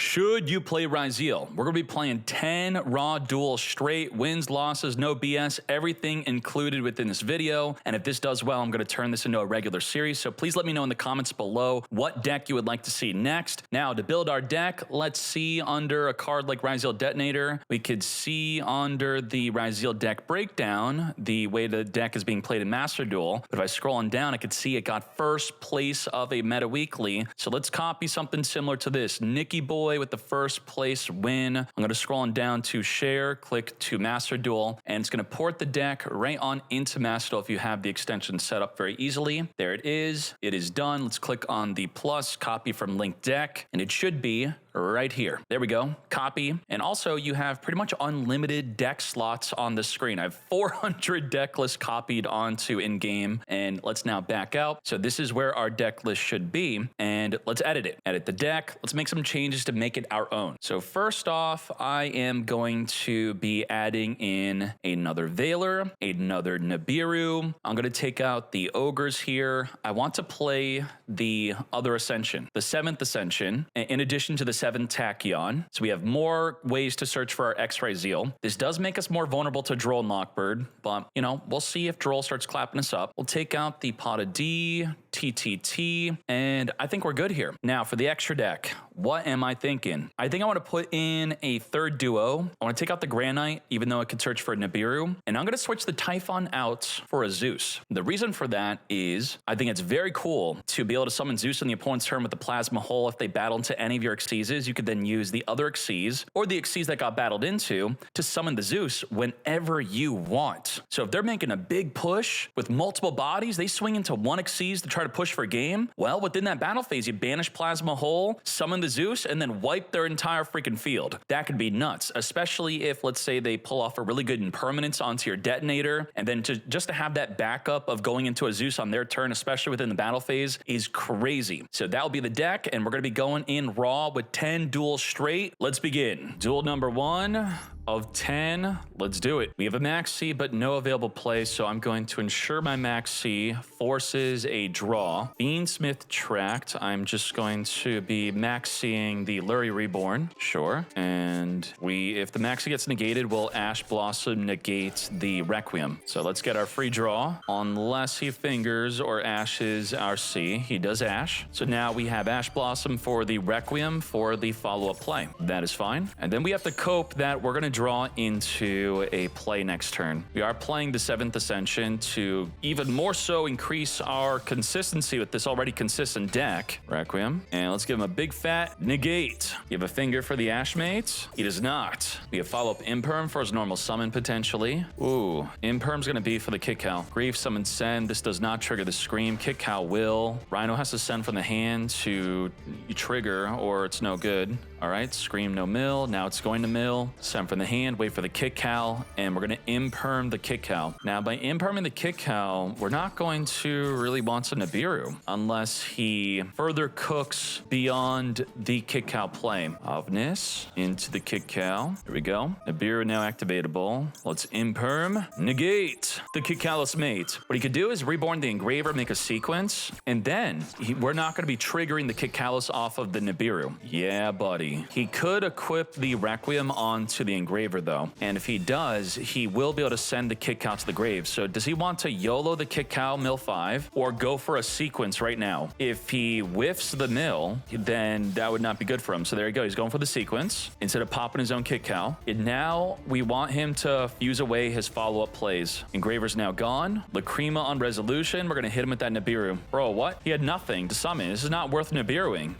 Should you play Ryzeal? We're going to be playing 10 raw duels straight, wins, losses, no BS, everything included within this video. And if this does well, I'm going to turn this into a regular series. So please let me know in the comments below what deck you would like to see next. Now, to build our deck, let's see under a card like Ryzeal Detonator. We could see under the Ryzeal deck breakdown the way the deck is being played in Master Duel. But if I scroll on down, I could see it got first place of a meta weekly. So let's copy something similar to this. Nicky Boy with the first place win. I'm going to scroll on down to share, click to Master Duel, and it's going to port the deck right on into Master Duel if you have the extension set up very easily. There it is. It is done. Let's click on the plus, copy from link deck, and it should be right here. There we go. Copy. And also you have pretty much unlimited deck slots on the screen. I have 400 deck lists copied onto in-game, and let's now back out. So this is where our deck list should be, and let's edit it. Edit the deck. Let's make some changes to make it our own. So first off, I am going to be adding in another Veiler, another Nibiru. I'm going to take out the Ogres here. I want to play the other Ascension, the 7th Ascension, in addition to the 7th Tachyon. So we have more ways to search for our Ryzeal. This does make us more vulnerable to Droll and Lockbird, but, you know, we'll see if Droll starts clapping us up. We'll take out the Pot of D, TTT, and I think we're good here. Now, for the extra deck, what am I thinking? I think I want to put in a third duo. I want to take out the Granite, even though I could search for a Nibiru, and I'm going to switch the Typhon out for a Zeus. The reason for that is I think it's very cool to be able to summon Zeus on the opponent's turn with the Plasma Hole. If they battle into any of your Xyzes, you could then use the other Xyz or the Xyz that got battled into to summon the Zeus whenever you want. So if they're making a big push with multiple bodies, they swing into one Xyz to try to push for game. Well, within that battle phase, you banish Plasma Hole, summon the Zeus, and then wipe their entire freaking field. That could be nuts, especially if, let's say, they pull off a really good impermanence onto your Detonator, and then just to have that backup of going into a Zeus on their turn, especially within the battle phase, is crazy. So that'll be the deck, and we're going to be going in raw with 10 duels straight. Let's begin. Duel number 1 of 10. Let's do it. We have a Max C, but no available play, so I'm going to ensure my Max C forces a draw. Beansmith tracked. I'm just going to be Maxing the Lurie Reborn. Sure. And if the Maxi gets negated, we'll Ash Blossom negate the Requiem. So let's get our free draw. Unless he fingers or ashes our C. He does Ash. So now we have Ash Blossom for the Requiem for the follow-up play. That is fine. And then we have to cope that we're going to draw into a play next turn. We are playing the 7th Ascension to even more so increase our consistency with this already consistent deck. Requiem. And let's give him a big fat negate. You have a finger for the Ashmate? He does not. We have follow-up Imperm for his normal summon potentially. Ooh, Imperm's going to be for the Kick Cow. Grief, summon, send. This does not trigger the Scream. Kick Cow will. Rhino has to send from the hand to trigger or it's no good. All right, Scream, no mill. Now it's going to mill. Send from the hand, wait for the Kick Cow, and we're going to Imperm the Kick Cow. Now, by Imperming the Kick Cow, we're not going to really want to Nibiru unless he further cooks beyond the Kick Cow play. Ovnis into the Kick Cow. Here we go. Nibiru now activatable. Let's Imperm. Negate the Kick Cowless Mate. What he could do is reborn the Engraver, make a sequence, and then we're not going to be triggering the Kick Cowless off of the Nibiru. Yeah, buddy. He could equip the Requiem onto the Engraver, though. And if he does, he will be able to send the Kick Cow to the grave. So does he want to YOLO the Kick Cow mill 5 or go for a sequence right now? If he whiffs the mill, then that would not be good for him. So there you go. He's going for the sequence instead of popping his own Kick Cow. And now we want him to fuse away his follow-up plays. Engraver's now gone. Lacrima on resolution. We're going to hit him with that Nibiru. Bro, what? He had nothing to summon. This is not worth Nibiruing.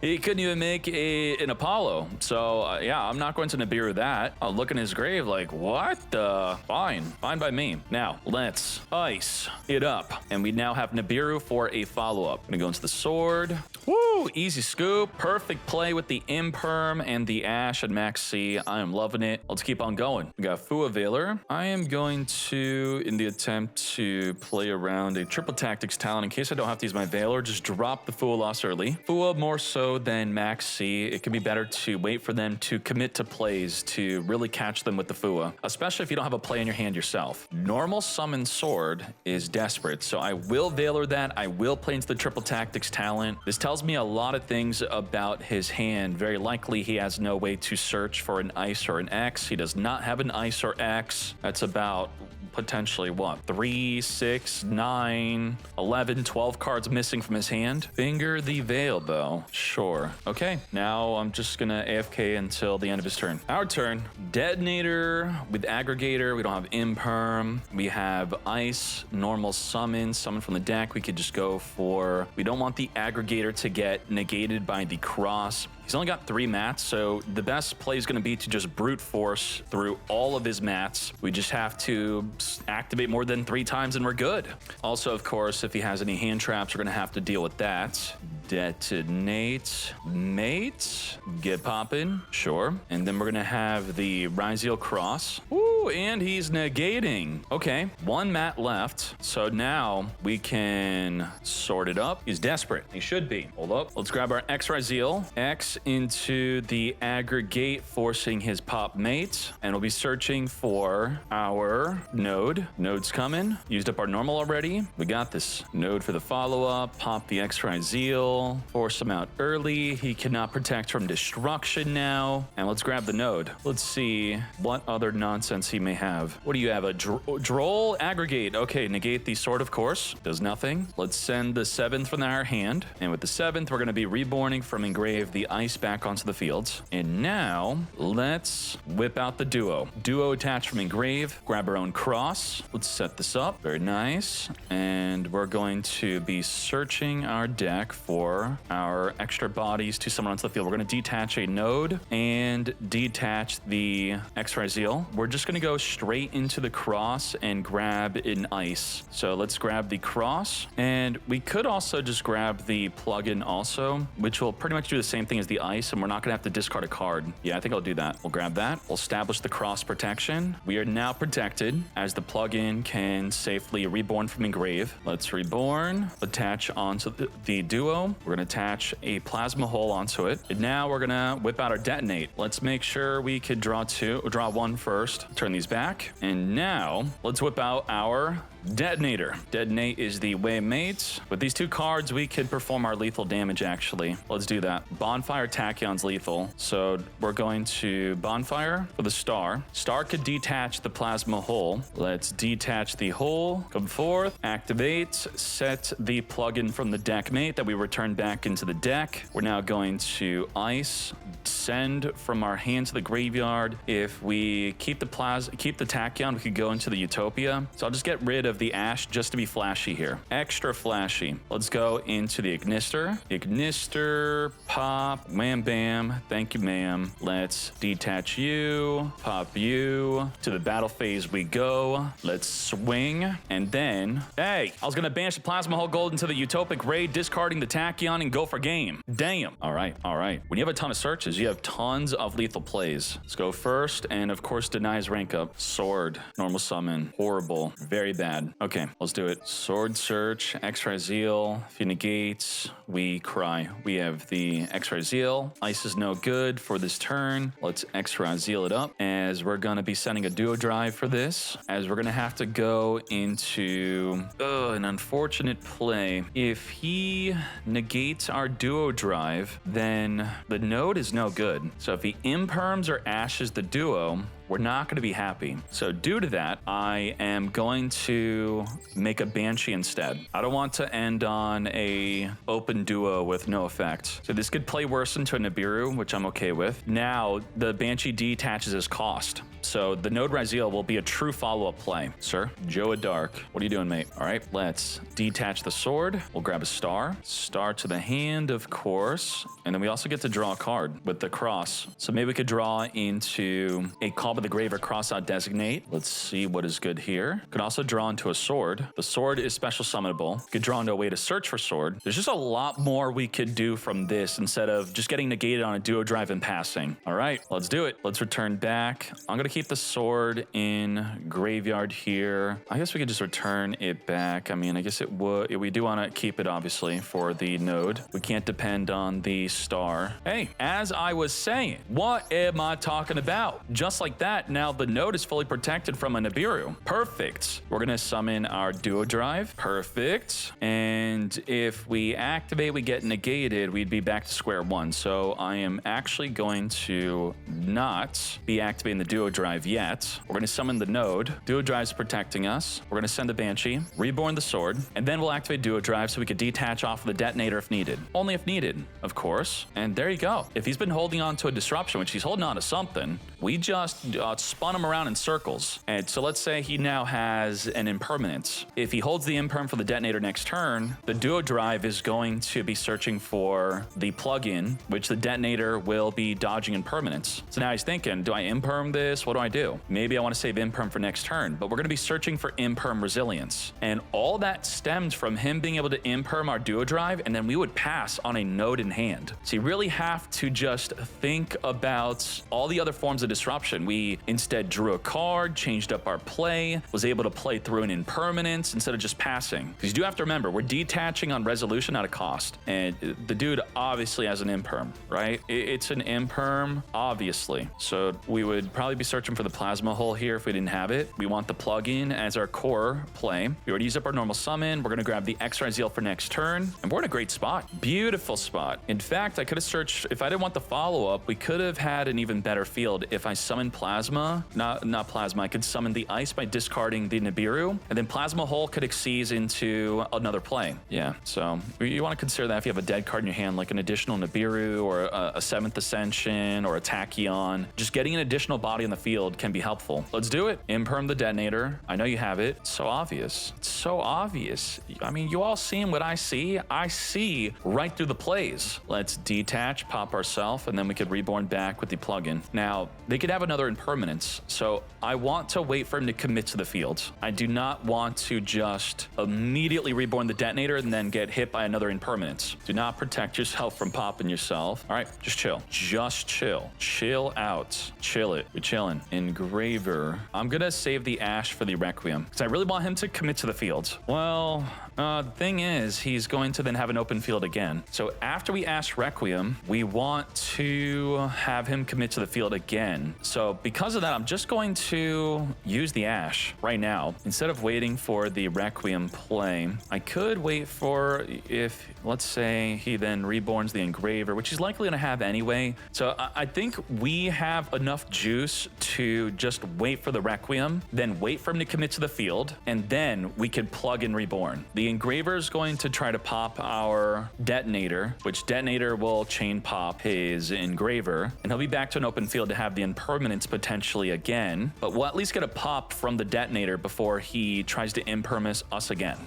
He couldn't even make an Apollo. So yeah, I'm not going to Nibiru that. I'll look in his grave like, what the? Fine by me. Now let's ice it up. And we now have Nibiru for a follow-up. Gonna go into the sword. Woo, easy scoop. Perfect play with the Imperm and the Ash and Max C. I am loving it. Let's keep on going. We got Fua Veiler. I am going to, in the attempt to play around a triple tactics talent, in case I don't have to use my Veiler, just drop the Fua loss early. Fua more so than Max C. It can be better to wait for them to commit to plays plays to really catch them with the Fua, especially if you don't have a play in your hand yourself. Normal summon sword is desperate, so I will Valor that. I will play into the triple tactics talent. This tells me a lot of things about his hand. Very likely he has no way to search for an ice or an X. He does not have an ice or X. That's about potentially what, 3, 6, 9, 11, 12 cards missing from his hand. Finger the Veil though. Sure. Okay, now I'm just gonna AFK until the end of his turn. Our turn. Detonator with Aggregator. We don't have Imperm. We have Ice, normal summon from the deck. We could just go for, we don't want the Aggregator to get negated by the Cross. He's only got 3 mats, so the best play is going to be to just brute force through all of his mats. We just have to activate more than 3 times and we're good. Also, of course, if he has any hand traps, we're going to have to deal with that. Detonate, mate, get poppin', sure. And then we're going to have the Ryzeal Cross. Ooh, and he's negating. Okay, 1 mat left. So now we can sort it up. He's desperate. He should be. Hold up. Let's grab our X Ryzeal. X into the aggregate, forcing his pop mate. And we'll be searching for our node. Node's coming. Used up our normal already. We got this. Node for the follow-up. Pop the X Ryzeal. Force him out early. He cannot protect from destruction now. And let's grab the node. Let's see what other nonsense he may have. What do you have? A droll aggregate. Okay, negate the sword, of course. Does nothing. Let's send the 7th from our hand. And with the 7th, we're going to be reborning from Engrave the ice back onto the fields. And now let's whip out the duo. Duo attached from Engrave. Grab our own cross. Let's set this up. Very nice. And we're going to be searching our deck for our extra bodies to summon onto the field. We're going to detach a node and detach the X Ryzeal. We're just going to go straight into the cross and grab an ice. So let's grab the cross, and we could also just grab the plugin also, which will pretty much do the same thing as the ice, and we're not going to have to discard a card. Yeah, I think I'll do that. We'll grab that. We'll establish the cross protection. We are now protected as the plugin can safely reborn from Engrave. Let's reborn, attach onto the duo. We're going to attach a plasma hole onto it. And now we're going to whip out our detonate. Let's make sure we could draw 1 first. Turn these back. And now let's whip out our Detonator. Detonate is the way mates. With these 2 cards, we could perform our lethal damage, actually. Let's do that. Bonfire Tachyon's lethal. So we're going to Bonfire for the star. Star could detach the plasma hole. Let's detach the hole. Come forth. Activate. Set the plugin from the deck mate that we returned back into the deck. We're now going to ice. Send from our hand to the graveyard. If we keep the Tachyon, we could go into the Utopia. So I'll just get rid of the Ash just to be flashy here. Extra flashy. Let's go into the Ignister. Ignister, pop, wham bam. Thank you, ma'am. Let's detach you, pop you. To the battle phase we go. Let's swing. And then, hey, I was gonna banish the Plasma Hole Gold into the Utopic Raid, discarding the Tachyon and go for game. Damn. All right, all right. When you have a ton of searches, you have tons of lethal plays. Let's go first, and of course, denies rank up. Sword, normal summon, horrible, very bad. Okay, let's do it. Sword search, X Ryzeal. If he negates, we cry. We have the X Ryzeal. Ice is no good for this turn. Let's X Ryzeal it up, as we're gonna be sending a duo drive for this, as we're gonna have to go into an unfortunate play. If he negates our duo drive, then the node is no good. So if he imperms or ashes the duo, we're not going to be happy. So due to that, I am going to make a Banshee instead. I don't want to end on a open duo with no effect. So this could play worse into a Nibiru, which I'm okay with. Now, the Banshee detaches his cost. So the node Ryzeal will be a true follow-up play. Sir, Joa Dark, what are you doing, mate? All right, let's detach the sword. We'll grab a star. Star to the hand, of course. And then we also get to draw a card with the cross. So maybe we could draw into a Call by the Grave or cross out designate. Let's see what is good here. Could also draw into a sword. The sword is special summonable. Could draw into a way to search for sword. There's just a lot more we could do from this instead of just getting negated on a duo drive and passing. All right, let's do it. Let's return back. I'm gonna keep the sword in graveyard here. I guess we could just return it back. I mean, I guess it would. We do want to keep it, obviously, for the node. We can't depend on the star. Hey, as I was saying, what am I talking about? Just like that, now the node is fully protected from a Nibiru. Perfect. We're going to summon our Duo Drive. Perfect. And if we activate, we get negated, we'd be back to square one. So I am actually going to not be activating the Duo Drive yet. We're going to summon the node. Duo Drive's protecting us. We're going to send the Banshee, reborn the sword, and then we'll activate Duo Drive so we could detach off of the detonator if needed. Only if needed, of course. And there you go. If he's been holding on to a disruption, which he's holding on to something, we just spun him around in circles. And so let's say he now has an impermanence. If he holds the imperm for the detonator next turn, the Duo Drive is going to be searching for the plugin, which the detonator will be dodging impermanence. So now he's thinking, do I imperm this? What do I do? Maybe I want to save imperm for next turn, but we're going to be searching for imperm resilience. And all that stems from him being able to imperm our Duo Drive, and then we would pass on a node in hand. So you really have to just think about all the other forms of disruption. We instead drew a card, changed up our play, was able to play through an impermanence instead of just passing. Because you do have to remember, we're detaching on resolution at a cost. And the dude obviously has an imperm, right? It's an imperm, obviously. So we would probably be searching for the plasma hole here if we didn't have it. We want the plugin as our core play. We already used up our normal summon. We're going to grab the Ryzeal for next turn. And we're in a great spot. Beautiful spot. In fact, I could have searched, if I didn't want the follow-up, we could have had an even better field if I summoned plasma. Not plasma. I could summon the ice by discarding the Nibiru. And then plasma hole could exceed into another play. Yeah, so you want to consider that if you have a dead card in your hand, like an additional Nibiru or a 7th Ascension or a Tachyon. Just getting an additional body on the field can be helpful. Let's do it. Imperm the detonator. I know you have it. It's so obvious. It's so obvious. I mean, you all seeing what I see? I see right through the plays. Let's detach, pop ourselves, and then we could reborn back with the plugin. Now, they could have another impermanence, so I want to wait for him to commit to the field. I do not want to just immediately reborn the detonator and then get hit by another impermanence. Do not protect yourself from popping yourself. All right, just chill. Just chill. Chill out. Chill it. We're chilling. Engraver. I'm gonna save the Ash for the Requiem because I really want him to commit to the field. Well, the thing is, he's going to then have an open field again. So after we Ash Requiem, we want to have him commit to the field again. So because of that, I'm just going to use the Ash right now. Instead of waiting for the Requiem play, I could wait for if, let's say, he then reborns the Engraver, which he's likely going to have anyway. So I think we have enough juice to just wait for the Requiem, then wait for him to commit to the field, and then we could plug in Reborn. The Engraver is going to try to pop our Detonator, which Detonator will chain pop his Engraver, and he'll be back to an open field to have the Impermanence potentially again, but we'll at least get a pop from the Detonator before he tries to Impermanence us again.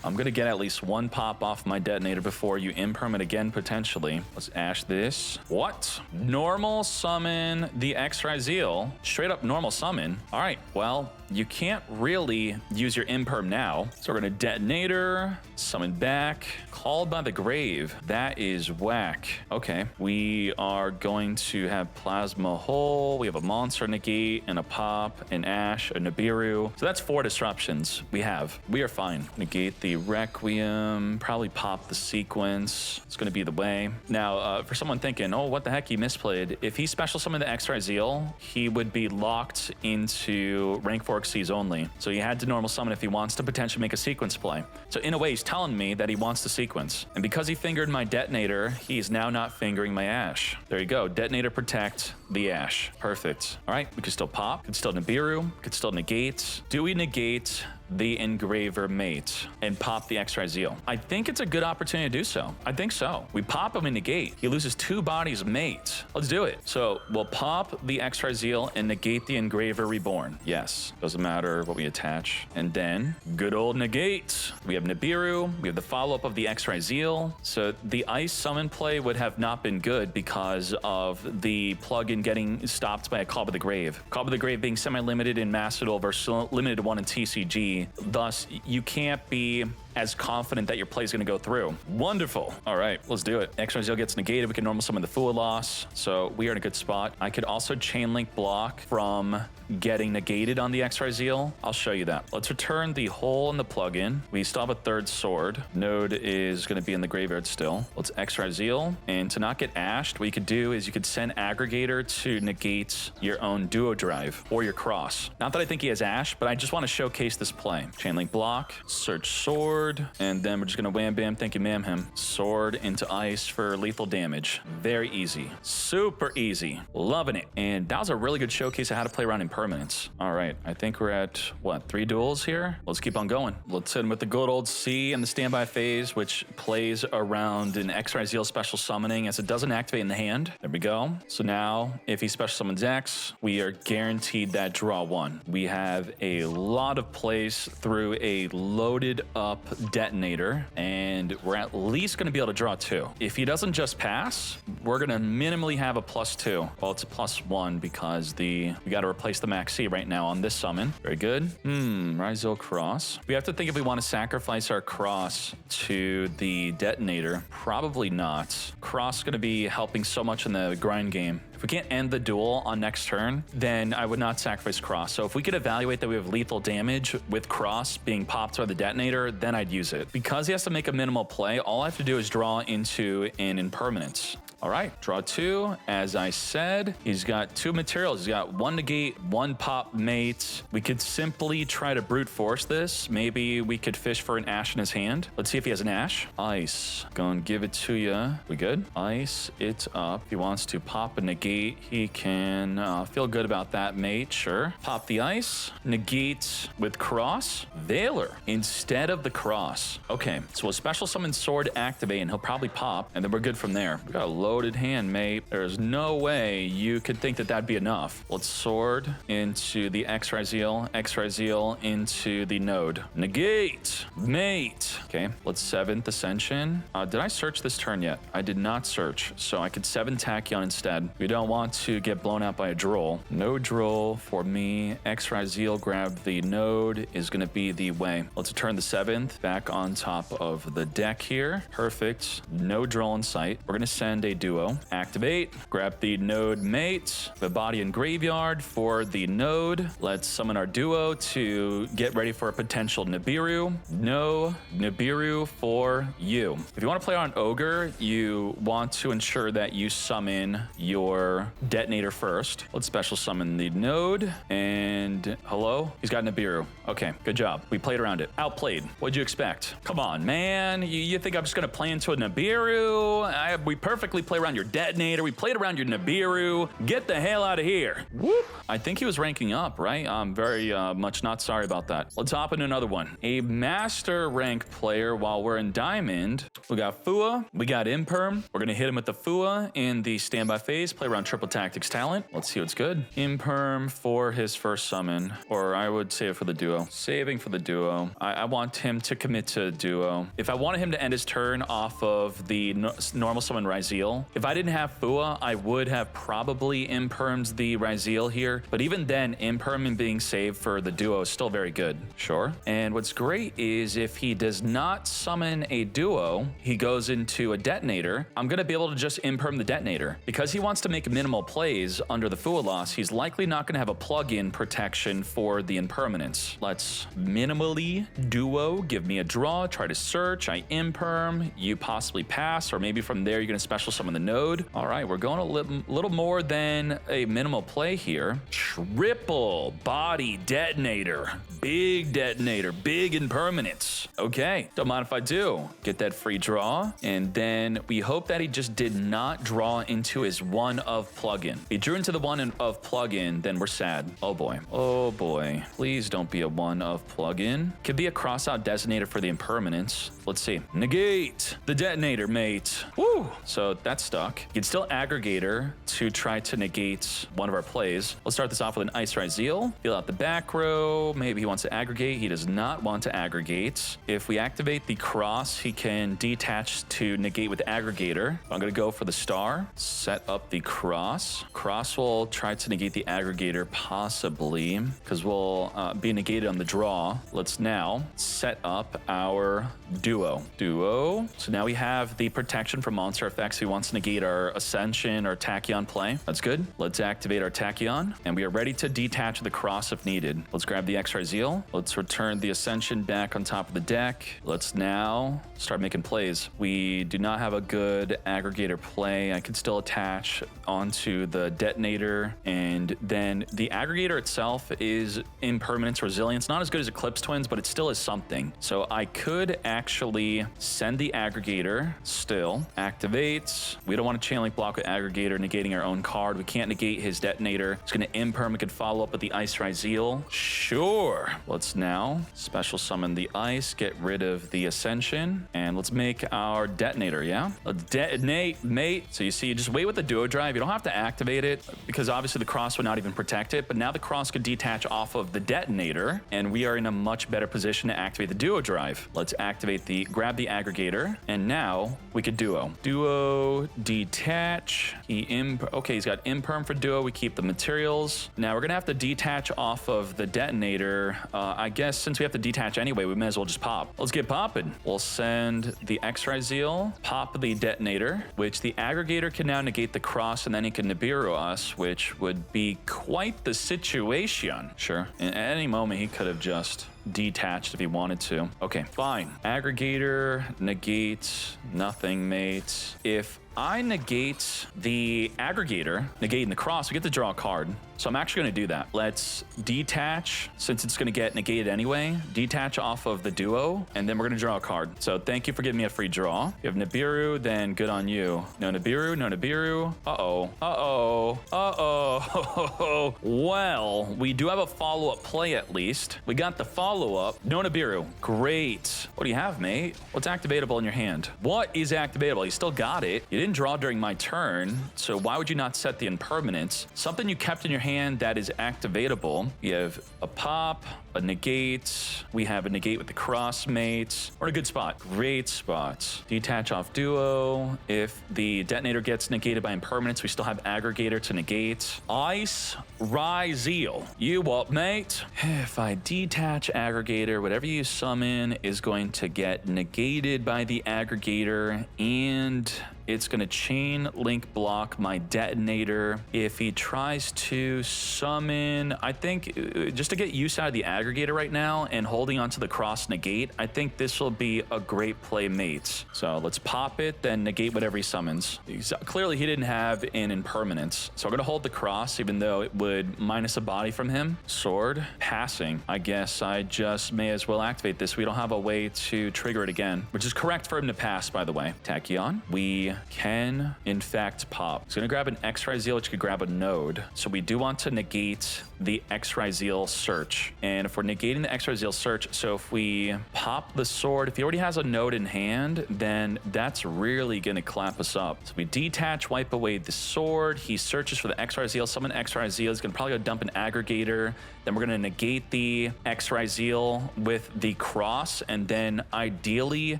I'm gonna get at least one pop off my detonator before you imperm it again, potentially. Let's ash this. What? Normal summon the Ryzeal. Straight up normal summon. All right, well, you can't really use your imperm now. So we're gonna detonator, summon back, called by the grave. That is whack. Okay, we are going to have plasma hole. We have a monster negate and a pop, an ash, a Nibiru. So that's 4 disruptions we have. We are fine. Negate the Requiem, probably pop the sequence. It's going to be the way. Now, for someone thinking, oh, what the heck, he misplayed. If he special summoned the Ryzeal, he would be locked into rank 4 Xyz only. So he had to normal summon if he wants to potentially make a sequence play. So in a way, he's telling me that he wants the sequence. And because he fingered my detonator, he's now not fingering my ash. There you go. Detonator protect the ash. Perfect. All right, we could still pop. Could still Nibiru. Could still negate. Do we negate the Engraver mate and pop the Ryzeal? I think it's a good opportunity to do so. I think so. We pop him and negate. He loses 2 bodies mate. Let's do it. So we'll pop the Ryzeal and negate the Engraver reborn. Yes. Doesn't matter what we attach. And then good old negate. We have Nibiru. We have the follow-up of the Ryzeal. So the ice summon play would have not been good because of the plugin getting stopped by a Call by the Grave. Call by the Grave being semi-limited in Master Duel versus limited to 1 in TCG. Thus, you can't be as confident that your play is going to go through. Wonderful. All right, let's do it. Ryzeal gets negated. We can normal summon the Fua loss, so we are in a good spot. I could also chain link block from getting negated on the Ryzeal. I'll show you that. Let's return the hole in the plugin. We still have a third sword. Node is going to be in the graveyard still. Let's Ryzeal. And to not get ashed, what you could do is you could send Aggregator to negate your own duo drive or your cross. Not that I think he has ash, but I just want to showcase this play. Chain link block, search sword, and then we're just going to wham bam, thank you ma'am him. Sword into ice for lethal damage. Very easy. Super easy. Loving it. And that was a really good showcase of how to play around impermanence. All right, I think we're at, what, 3 duels here? Let's keep on going. Let's hit him with the good old C and the standby phase, which plays around an Ryzeal special summoning as it doesn't activate in the hand. There we go. So now, if he special summons X, we are guaranteed that draw 1. We have a lot of plays through a loaded up detonator, and we're at least going to be able to draw 2. If he doesn't just pass, we're going to minimally have a +2. Well, it's a +1 because we got to replace the max C right now on this summon. Very good. Ryzeal cross. We have to think if we want to sacrifice our cross to the detonator. Probably not. Cross is going to be helping so much in the grind game. If we can't end the duel on next turn, then I would not sacrifice cross. So if we could evaluate that we have lethal damage with cross being popped by the detonator, then I'd use it. Because he has to make a minimal play, all I have to do is draw into an impermanence. All right, draw 2. As I said, he's got 2 materials. He's got 1 negate, 1 pop mate. We could simply try to brute force this. Maybe we could fish for an ash in his hand. Let's see if he has an ash. Ice. Go and give it to you. We good? Ice it up. If he wants to pop a negate, he can feel good about that, mate. Sure. Pop the ice. Negate with cross. Veiler instead of the cross. Okay, so a special summon sword activate, and he'll probably pop, and then we're good from there. We got a loaded hand, mate. There's no way you could think that that'd be enough. Let's sword into the Ryzeal into the node. Negate, mate. Okay, let's 7th Ascension. Did I search this turn yet? I did not search, so I could 7 Tachyon instead. We don't want to get blown out by a droll. No droll for me. Ryzeal grab the node is going to be the way. Let's turn the 7th back on top of the deck here. Perfect. No droll in sight. We're going to send a duo. Activate. Grab the node mate. The body and graveyard for the node. Let's summon our duo to get ready for a potential Nibiru. No Nibiru for you. If you want to play on Ogre, you want to ensure that you summon your detonator first. Let's special summon the node. And hello? He's got Nibiru. Okay, good job. We played around it. Outplayed. What'd you expect? Come on, man. You think I'm just going to play into a Nibiru? We perfectly play around your detonator. We played around your Nibiru. Get the hell out of here. Whoop. I think he was ranking up, right? I'm very much not sorry about that. Let's hop into another one. A master rank player while we're in diamond. We got Fua. We got Imperm. We're going to hit him with the Fua in the standby phase. Play around triple tactics talent. Let's see what's good. Imperm for his first summon, or I would save it for the duo. Saving for the duo. I want him to commit to duo. If I wanted him to end his turn off of the normal summon Ryzeal, if I didn't have Fua, I would have probably impermed the Ryzeal here. But even then, imperm being saved for the duo is still very good. Sure. And what's great is if he does not summon a duo, he goes into a detonator. I'm going to be able to just imperm the detonator. Because he wants to make minimal plays under the Fua loss, he's likely not going to have a plug-in protection for the impermanence. Let's minimally duo, give me a draw, try to search, I imperm, you possibly pass, or maybe from there you're going to special summon the node. All right, we're going a little more than a minimal play here. Triple body detonator, big impermanence. Okay, don't mind if I do. Get that free draw, and then we hope that he just did not draw into his 1 of plugin. If he drew into the 1 of plugin, then we're sad. Oh boy. Oh boy. Please don't be a 1 of plugin. Could be a cross-out designator for the impermanence. Let's see. Negate the detonator, mate. Woo! So that's stuck. You can still aggregator to try to negate one of our plays. Let's start this off with an Ice Ryzeal. Feel out the back row. Maybe he wants to aggregate. He does not want to aggregate. If we activate the cross, he can detach to negate with aggregator. I'm going to go for the star. Set up the cross. Cross will try to negate the aggregator, possibly, because we'll be negated on the draw. Let's now set up our duo. So now we have the protection from monster effects. He wants to negate our Ascension or Tachyon play. That's good. Let's activate our Tachyon, and we are ready to detach the cross if needed. Let's grab the Ryzeal. Let's return the Ascension back on top of the deck. Let's now start making plays. We do not have a good aggregator play. I can still attach onto the detonator, and then the aggregator itself is impermanence resilience. Not as good as Eclipse Twins, but it still is something. So I could actually send the aggregator, still activates. We don't want to chain link block with aggregator, negating our own card. We can't negate his detonator. It's going to imperm. We could follow up with the Ice Ryzeal. Sure. Let's now special summon the ice, get rid of the Ascension, and let's make our detonator, yeah? Let's detonate, mate. So you see, you just wait with the duo drive. You don't have to activate it because obviously the cross would not even protect it, but now the cross could detach off of the detonator, and we are in a much better position to activate the duo drive. Let's activate grab the aggregator, and now we could duo. Duo, detach. Okay, he's got imperm for duo. We keep the materials. Now we're gonna have to detach off of the detonator. I guess since we have to detach anyway, we may as well just pop. Let's get popping. We'll send the Ryzeal, pop the detonator, which the aggregator can now negate the cross, and then he can Nibiru us, which would be quite the situation. Sure. At any moment, he could have just detached if he wanted to. Okay, fine. Aggregator, negates, nothing, mate. If I negate the aggregator, negating the cross, we get to draw a card. So I'm actually going to do that. Let's detach, since it's going to get negated anyway, detach off of the duo, and then we're going to draw a card. So thank you for giving me a free draw. If you have Nibiru, then good on you. No Nibiru, no Nibiru. Uh-oh, uh-oh, uh-oh. Well, we do have a follow-up play at least. We got the follow-up. No Nibiru. Great. What do you have, mate? What's activatable in your hand? What is activatable? You still got it. You didn't draw during my turn, so why would you not set the impermanence? Something you kept in your hand that is activatable. You have a pop, a negate. We have a negate with the cross, mates. We're in a good spot. Great spot. Detach off duo. If the detonator gets negated by impermanence, we still have aggregator to negate. Ice Ryzeal. You up, mate? If I detach aggregator, whatever you summon is going to get negated by the aggregator, and it's going to chain link block my detonator. If he tries to summon, I think just to get use out of the aggregator right now and holding onto the cross negate, I think this will be a great play, mates. So let's pop it, then negate whatever he summons. Clearly he didn't have an impermanence. So I'm going to hold the cross, even though it would minus a body from him. Sword, passing. I guess I just may as well activate this. We don't have a way to trigger it again, which is correct for him to pass, by the way. Tachyon. We can in fact pop. He's gonna grab an Ryzeal, which could grab a node. So we do want to negate the Ryzeal search. And if we're negating the Ryzeal search, so if we pop the sword, if he already has a node in hand, then that's really gonna clap us up. So we detach, wipe away the sword. He searches for the Ryzeal, summon Ryzeal. He's gonna probably go dump an aggregator. Then we're gonna negate the Ryzeal with the cross, and then ideally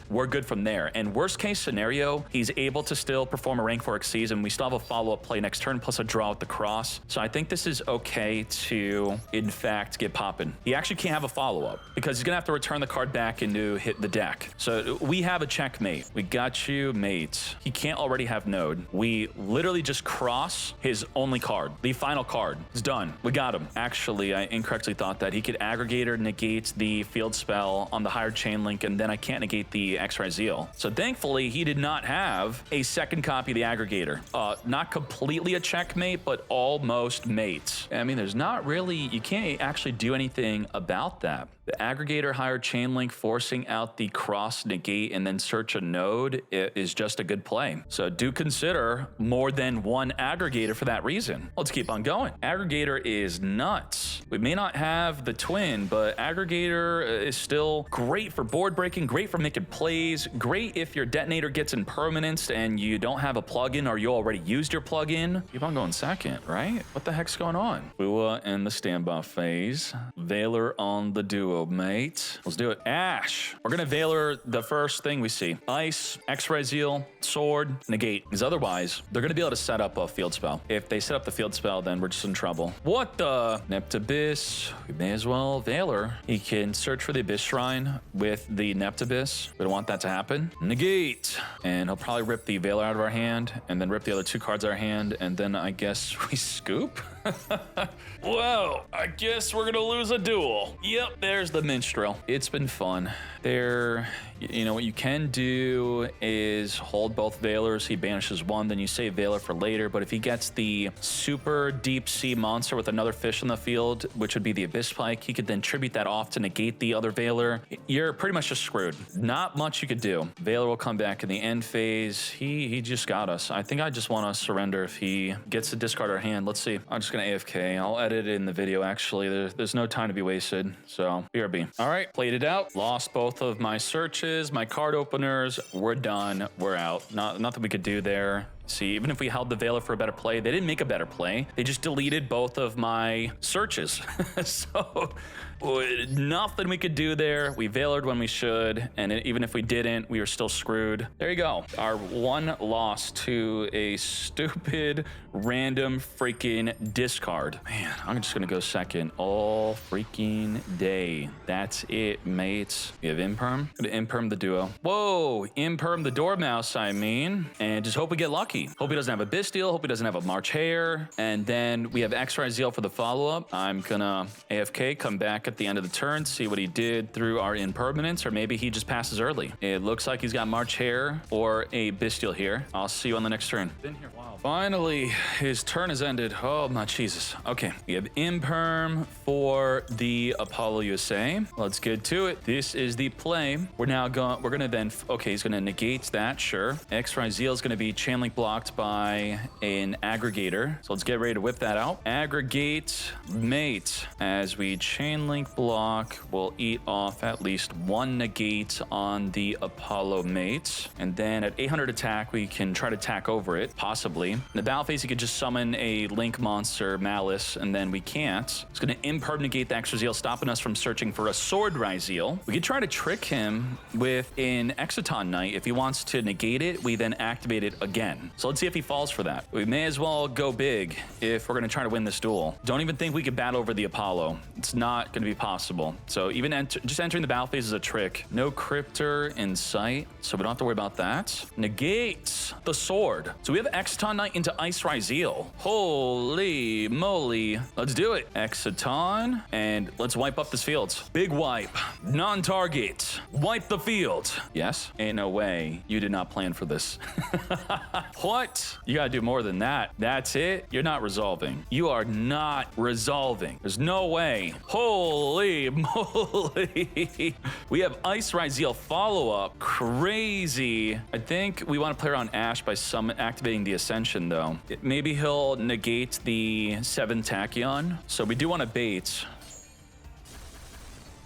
we're good from there. And worst case scenario, he's able to still perform a rank 4 Xyz, and we still have a follow-up play next turn plus a draw with the cross. So I think this is okay to in fact get popping. He actually can't have a follow-up because he's gonna have to return the card back into hit the deck. So we have a checkmate. We got you, mate. He can't already have node. We literally just cross his only card. The final card is done. We got him. Actually, I incorrectly thought that he could aggregator negate the field spell on the higher chain link, and then I can't negate the Ryzeal. So thankfully he did not have a second copy of the aggregator. Not completely a checkmate, but almost mate. I mean, there's not really, you can't actually do anything about that. The aggregator hired chain link, forcing out the cross negate and then search a node is just a good play. So do consider more than one aggregator for that reason. Let's keep on going. Aggregator is nuts. We may not have the twin, but aggregator is still great for board breaking, great for making plays, great if your detonator gets impermanence and you don't have a plugin or you already used your plugin. Keep on going second, right? What the heck's going on? Bua in the standby phase. Veiler on the duo, mate. Let's do it. Ash. We're gonna Veiler the first thing we see. Ice, Ryzeal, sword, negate. Because otherwise, they're gonna be able to set up a field spell. If they set up the field spell, then we're just in trouble. What the? Nept Abyss. We may as well Veiler. He can search for the Abyss Shrine with the Nept Abyss. We don't want that to happen. Negate. And he'll probably rip the Veiler out of our hand and then rip the other two cards out of our hand. And then I guess we scoop. Whoa, I guess we're gonna lose a duel. Yep, there's the minstrel. It's been fun. You know, what you can do is hold both Veilers. He banishes one, then you save Veiler for later. But if he gets the super deep sea monster with another fish on the field, which would be the Abyss Pike, he could then tribute that off to negate the other Veiler. You're pretty much just screwed. Not much you could do. Veiler will come back in the end phase. He just got us. I think I just want to surrender if he gets to discard our hand. Let's see. I'm just gonna AFK. I'll edit it in the video, actually. There's no time to be wasted. So, BRB. All right, played it out. Lost both of my searches, my card openers. We're done. We're out. Nothing we could do there. See, even if we held the Veiler for a better play, they didn't make a better play. They just deleted both of my searches. So nothing we could do there. We Veilered when we should, and even if we didn't, we were still screwed. There you go. Our one loss to a stupid, random freaking discard. Man, I'm just gonna go second all freaking day. That's it, mates. We have Imperm. Gonna Imperm the duo. Whoa, Imperm the Dormouse, I mean. And just hope we get lucky. Hope he doesn't have a Bestial. Hope he doesn't have a March Hare. And then we have Ryzeal for the follow-up. I'm gonna AFK, come back at the end of the turn, see what he did through our impermanence, or maybe he just passes early. It looks like he's got March Hare or a Bestial here. I'll see you on the next turn. Been here a while. Finally, his turn has ended. Oh my Jesus. Okay, we have Imperm for the Apollo USA. Let's get to it. This is the play. We're gonna then, okay, he's gonna negate that, sure. Ryzeal is gonna be chain link blocked by an aggregator. So let's get ready to whip that out. Aggregate mate. As we chain link block, we'll eat off at least one negate on the Apollo mate. And then at 800 attack, we can try to attack over it, possibly. In the battle phase, he could just summon a link monster, Malice, and then we can't. It's gonna imperm negate the Ryzeal, stopping us from searching for a sword Ryzeal. We could try to trick him with an Exciton Knight. If he wants to negate it, we then activate it again. So let's see if he falls for that. We may as well go big if we're gonna try to win this duel. Don't even think we could battle over the Apollo. It's not gonna be possible. So even just entering the battle phase is a trick. No Cryptor in sight, so we don't have to worry about that. Negate the sword. So we have Exciton Knight into Ryzeal. Holy moly. Let's do it. Exciton, and let's wipe up this field. Big wipe. Non-target. Wipe the field. Yes? Ain't no way. You did not plan for this. What? You gotta do more than that. That's it? You're not resolving. You are not resolving. There's no way. Holy moly. We have Ryzeal follow-up. Crazy. I think we want to play around Ash by activating the Ascension, though. Maybe he'll negate the 7 Tachyon. So we do want to bait.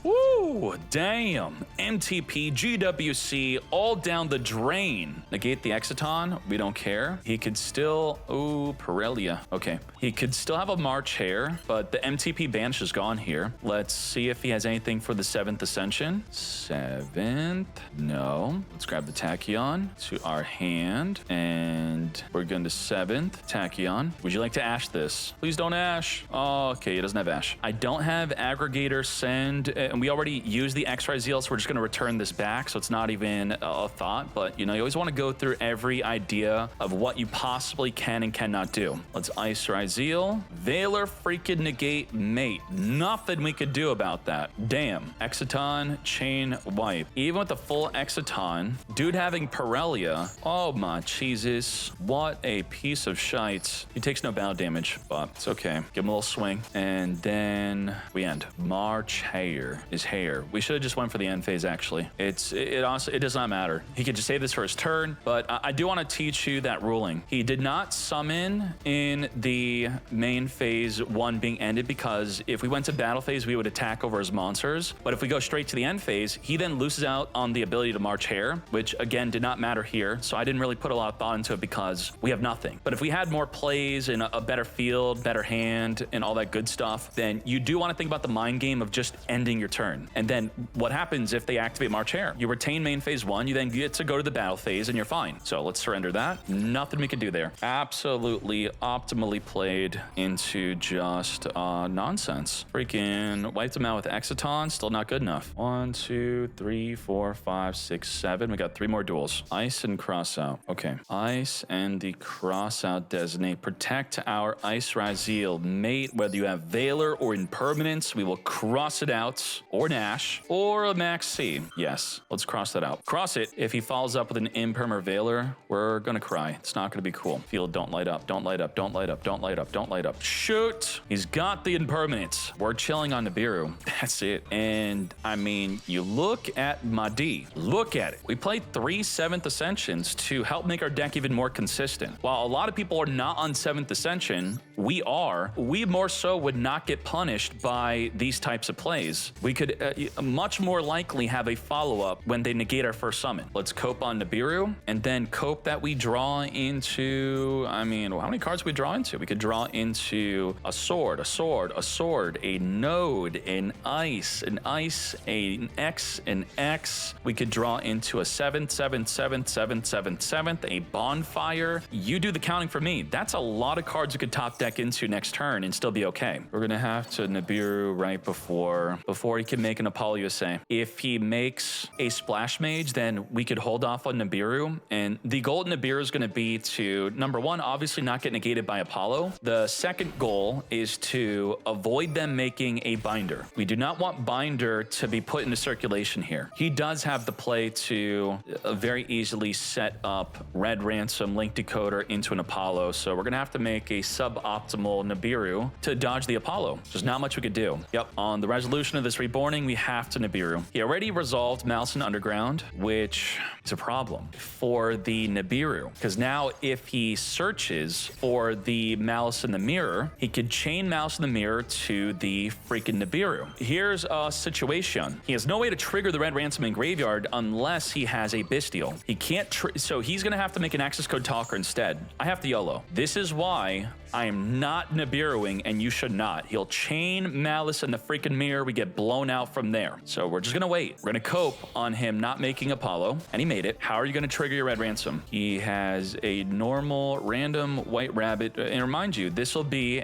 Woo, damn. MTP, GWC, all down the drain. Negate the Exciton, we don't care. He could still, ooh, Pirellia. Okay, he could still have a March Hare, but the MTP banish is gone here. Let's see if he has anything for the 7th Ascension. 7th, no. Let's grab the Tachyon to our hand, and we're going to 7th Tachyon. Would you like to Ash this? Please don't Ash. Oh, okay, he doesn't have Ash. I don't have Aggregator send, and we already use the X Ryzeal, so we're just going to return this back, so it's not even a thought. But, you know, you always want to go through every idea of what you possibly can and cannot do. Let's Ice Ryzeal. Valor freaking negate mate. Nothing we could do about that. Damn. Exciton, chain wipe. Even with the full Exciton, dude having Pirellia. Oh my Jesus. What a piece of shite. He takes no battle damage, but it's okay. Give him a little swing. And then we end. March Hair is Hair. We should have just went for the end phase, actually. It honestly, it does not matter. He could just save this for his turn, but I do want to teach you that ruling. He did not summon in the main phase 1 being ended, because if we went to battle phase, we would attack over his monsters. But if we go straight to the end phase, he then loses out on the ability to March Hair, which again did not matter here. So I didn't really put a lot of thought into it because we have nothing. But if we had more plays and a better field, better hand, and all that good stuff, then you do want to think about the mind game of just ending your turn. And then what happens if they activate March Hair? You retain main phase 1, you then get to go to the battle phase and you're fine. So let's surrender that. Nothing we can do there. Absolutely optimally played into just nonsense. Freaking wiped them out with Exciton, still not good enough. 1, 2, 3, 4, 5, 6, 7. We got 3 more duels. Ice and cross out. Okay. Ice and the cross out designate. Protect our Ice Ryzeal mate, whether you have Valor or Impermanence. We will cross it out, or Nash, or a Max C. Yes, let's cross that out. Cross it. If he follows up with an Imperm or Valor, we're gonna cry. It's not gonna be cool. Field, don't light up, don't light up, don't light up, don't light up, don't light up. Shoot! He's got the Impermanence. We're chilling on Nibiru. That's it. And I mean, you look at Madi. Look at it. We played 3 7th Ascensions to help make our deck even more consistent. While a lot of people are not on 7th Ascension, we are. We more so would not get punished by these types of plays. We could much more likely have a follow-up when they negate our first summon. Let's cope on Nibiru, and then cope that we draw into, I mean, how many cards we draw into? We could draw into a sword, a sword, a sword, a node, an ice, an X, an X. We could draw into a 7th, 7th, 7th, 7th, 7th, 7th, a bonfire. You do the counting for me. That's a lot of cards you could top deck into next turn and still be okay. We're gonna have to Nibiru right before he can make an Apollo USA. If he makes a Splash Mage, then we could hold off on Nibiru. And the goal of Nibiru is gonna be to, number 1, obviously not get negated by Apollo. The second goal is to avoid them making a Binder. We do not want Binder to be put into circulation here. He does have the play to very easily set up Red Ransom, Link Decoder into an Apollo, so we're gonna have to make a suboptimal Nibiru to dodge the Apollo. There's not much we could do. Yep, on the resolution of this reborning, we have to Nibiru. He already resolved Malison Underground, which is a problem for the Nibiru, because now if he searches for the Malice in the Mirror, he could chain Malice in the Mirror to the freaking Nibiru. Here's a situation. He has no way to trigger the Red Ransom in Graveyard unless he has a Bestial. He can't, so he's gonna have to make an access code talker instead. I have to YOLO. This is why I am not Nibiruing, and you should not. He'll chain Malice in the freaking mirror. We get blown out from there. So we're just gonna wait. We're gonna cope on him not making Apollo, and he made it. How are you gonna trigger your Red Ransom? He has a normal random White Rabbit, and remind you, this will be,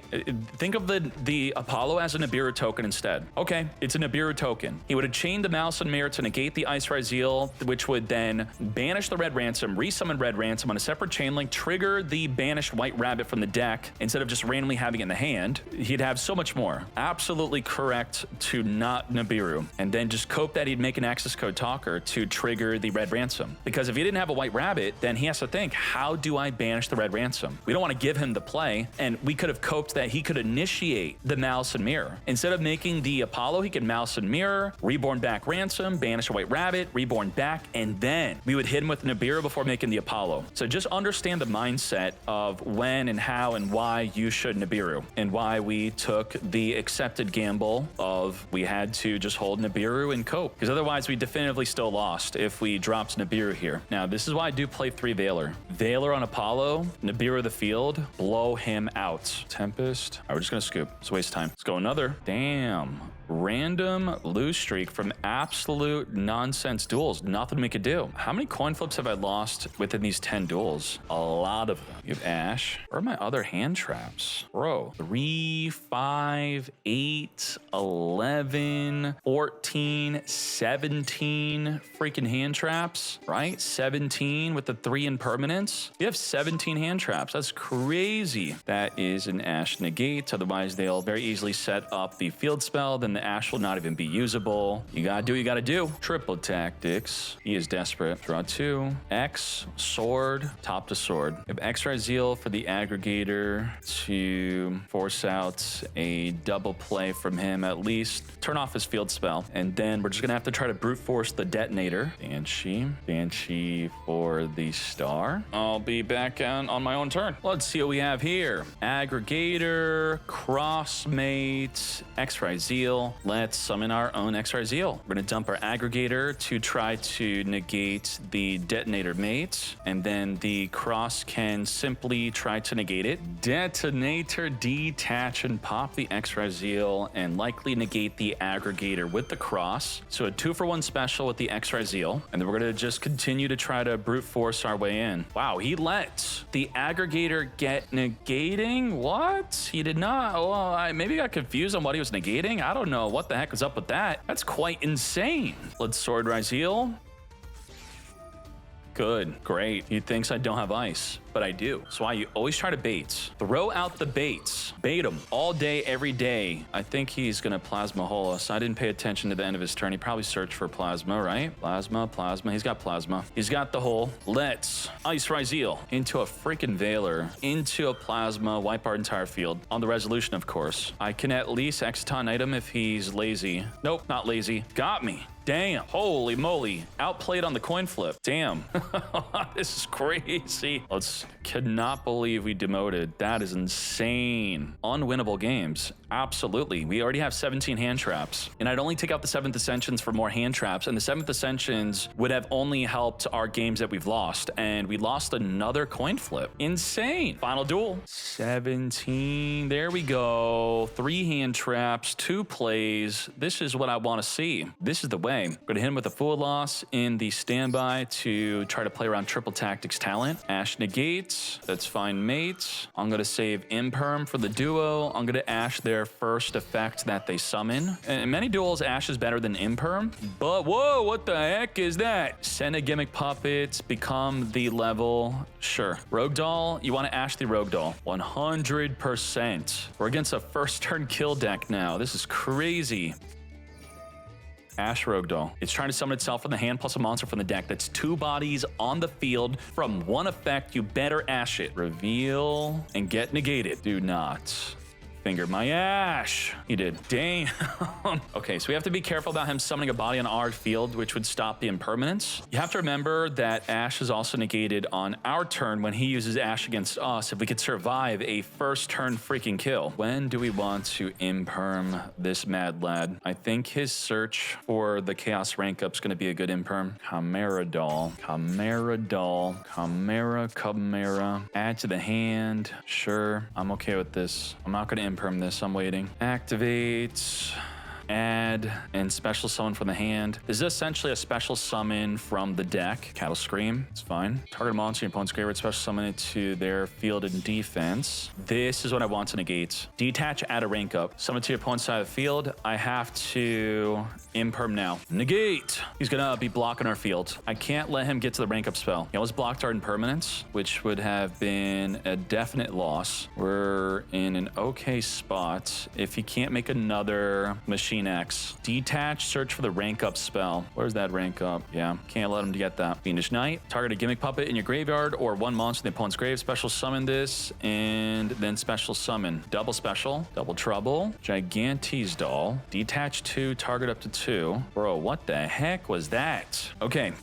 think of the Apollo as a Nibiru token instead. Okay, it's a Nibiru token. He would have chained the Malice in the Mirror to negate the Ice Ryzeal, which would then banish the Red Ransom, resummon Red Ransom on a separate chain link, trigger the banished White Rabbit from the deck, instead of just randomly having it in the hand. He'd have so much more. Absolutely correct to not Nibiru. And then just cope that he'd make an access code talker to trigger the Red Ransom. Because if he didn't have a White Rabbit, then he has to think, how do I banish the Red Ransom? We don't want to give him the play, and we could have coped that he could initiate the Malice and Mirror. Instead of making the Apollo, he could Malice and Mirror, reborn back Ransom, banish a White Rabbit, reborn back, and then we would hit him with Nibiru before making the Apollo. So just understand the mindset of when and how and why you should Nibiru, and why we took the accepted gamble of we had to just hold Nibiru and cope, because otherwise we definitively still lost if we dropped Nibiru here. Now this is why I do play 3 Valor. Valor on Apollo, Nibiru the field, blow him out. Tempest. All right, we're just gonna scoop. It's a waste of time. Let's go another. Damn. Random lose streak from absolute nonsense duels. Nothing we could do. How many coin flips have I lost within these 10 duels? A lot of them. You have Ash. Where are my other hand hand traps. Bro, 3, 5, 8, 11, 14, 17 freaking hand traps, right? 17 with the 3 impermanence. We have 17 hand traps. That's crazy. That is an Ashe negate. Otherwise, they'll very easily set up the field spell. Then the Ashe will not even be usable. You gotta do what you gotta do. Triple tactics. He is desperate. Draw 2. X, sword, top to sword. We have X Ryzeal for the aggregator to force out a double play from him at least. Turn off his field spell. And then we're just gonna have to try to brute force the detonator. Banshee for the star. I'll be back on my own turn. Let's see what we have here. Aggregator, crossmate, X Ryzeal. Let's summon our own X Ryzeal. We're gonna dump our aggregator to try to negate the detonator mate, and then the cross can simply try to negate it. Detonator, detach, and pop the X Ryzeal, and likely negate the aggregator with the cross. So a 2-for-1 special with the X Ryzeal, and then we're gonna just continue to try to brute force our way in. Wow, he let the aggregator get negating? What? He did not. Well, I maybe got confused on what he was negating. I don't know what the heck is up with that. That's quite insane. Let's sword Ryzeal. Good, great. He thinks I don't have ice, but I do. That's why you always try to bait. Throw out the baits. Bait him all day, every day. I think he's gonna Plasma Holus. I didn't pay attention to the end of his turn. He probably searched for Plasma, right? Plasma. He's got Plasma. He's got the hole. Let's Ice Ryzeal into a freaking Veiler, into a Plasma, wipe our entire field. On the resolution, of course. I can at least Exciton item if he's lazy. Nope, not lazy. Got me. Damn. Holy moly. Outplayed on the coin flip. Damn. This is crazy. Cannot believe we demoted. That is insane. Unwinnable games. Absolutely. We already have 17 hand traps. And I'd only take out the 7th Ascensions for more hand traps. And the 7th Ascensions would have only helped our games that we've lost. And we lost another coin flip. Insane. Final duel. 17. There we go. 3 hand traps, 2 plays. This is what I want to see. This is the way. I'm going to hit him with a full loss in the standby to try to play around triple tactics talent. Ashe negates. That's fine, mate. I'm going to save Imperm for the duo. I'm going to Ashe their first effect that they summon. In many duels, Ashe is better than Imperm. But whoa, what the heck is that? Send a gimmick puppet, become the level. Sure. Rogue Doll, you want to Ashe the Rogue Doll. 100%. We're against a first turn kill deck now. This is crazy. Ashe Rogue Doll. It's trying to summon itself from the hand plus a monster from the deck. That's 2 bodies on the field from 1 effect. You better Ashe it. Reveal and get negated. Do not finger my Ashe. He did. Damn. Okay, so we have to be careful about him summoning a body on our field, which would stop the impermanence. You have to remember that Ashe is also negated on our turn when he uses Ashe against us if we could survive a first turn freaking kill. When do we want to imperm this mad lad? I think his search for the chaos rank up is going to be a good imperm. Chimera Doll. Chimera. Add to the hand. Sure, I'm okay with this. I'm not going to imperm this. I'm waiting. Activate. Add and special summon from the hand. This is essentially a special summon from the deck. Cattle Scream, it's fine. Target monster in your opponent's graveyard, special summon it to their field in defense. This is what I want to negate. Detach, add a rank up. Summon to your opponent's side of the field. I have to imperm now. Negate. He's gonna be blocking our field. I can't let him get to the rank up spell. He almost blocked our impermanence, which would have been a definite loss. We're in an okay spot. If he can't make another machine X. Detach, search for the rank up spell. Where's that rank up? Yeah, can't let him get that. Fiendish Knight, target a gimmick puppet in your graveyard or 1 monster in the opponent's grave. Special summon this and then special summon. Double special, double trouble, Gigantes Doll. Detach 2, target up to 2. Bro, what the heck was that? Okay.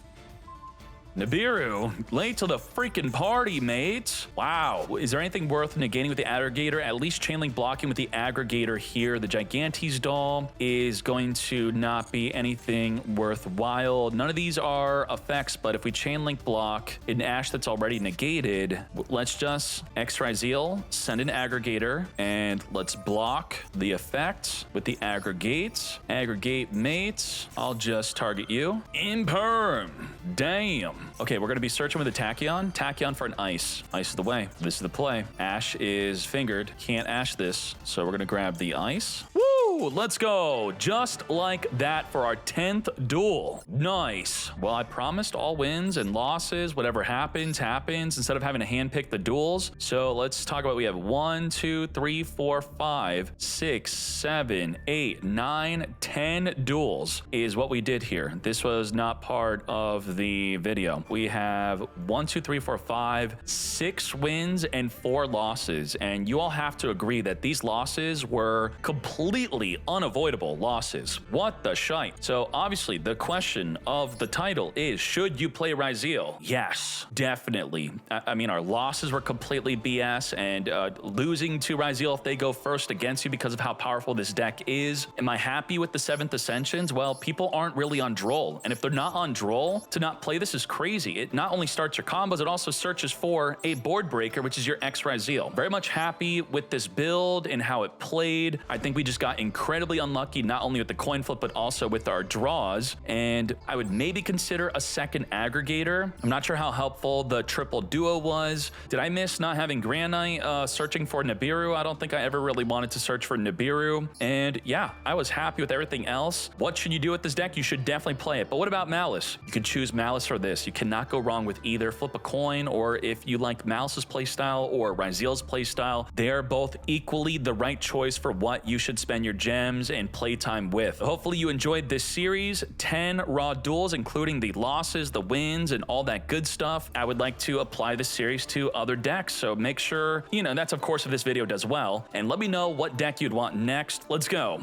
Nibiru, late to the freaking party, mate. Wow. Is there anything worth negating with the aggregator? At least chainlink blocking with the aggregator here. The Gigantes Doll is going to not be anything worthwhile. None of these are effects, but if we chainlink block an Ashe that's already negated, let's just X Ryzeal, send an aggregator, and let's block the effect with the aggregate. Aggregate mates. I'll just target you. Imperm. Damn. Okay, we're going to be searching with a Tachyon. Tachyon for an Ice. Ice is the way. This is the play. Ash is fingered. Can't Ash this. So we're going to grab the Ice. Woo! Let's go. Just like that for our 10th duel. Nice. Well, I promised all wins and losses. Whatever happens, happens, instead of having to handpick the duels. So let's talk about, we have 1, 2, 3, 4, 5, 6, 7, 8, 9, 10 duels is what we did here. This was not part of the video. We have 1, 2, 3, 4, 5, 6 wins and 4 losses. And you all have to agree that these losses were completely unavoidable losses. What the shite? So obviously the question of the title is, should you play Ryzeal? Yes, definitely. I mean, our losses were completely BS, and losing to Ryzeal if they go first against you because of how powerful this deck is. Am I happy with the 7th Ascensions? Well, people aren't really on Duel, and if they're not on Duel, to not play this is crazy. It not only starts your combos, it also searches for a board breaker, which is your X Ryzeal. Very much happy with this build and how it played. I think we just got incredibly unlucky, not only with the coin flip, but also with our draws, and I would maybe consider a second aggregator. I'm not sure how helpful the triple duo was. Did I miss not having Grand Knight searching for Nibiru? I don't think I ever really wanted to search for Nibiru. And yeah, I was happy with everything else. What should you do with this deck? You should definitely play it. But what about Malice? You can choose Malice or this. You cannot go wrong with either. Flip a coin, or if you like Malice's playstyle or Ryzeal's playstyle, they are both equally the right choice for what you should spend your gems and playtime with. Hopefully you enjoyed this series, 10 raw duels, including the losses, the wins, and all that good stuff. I would like to apply this series to other decks, so make sure, that's of course if this video does well, and let me know what deck you'd want next. Let's go.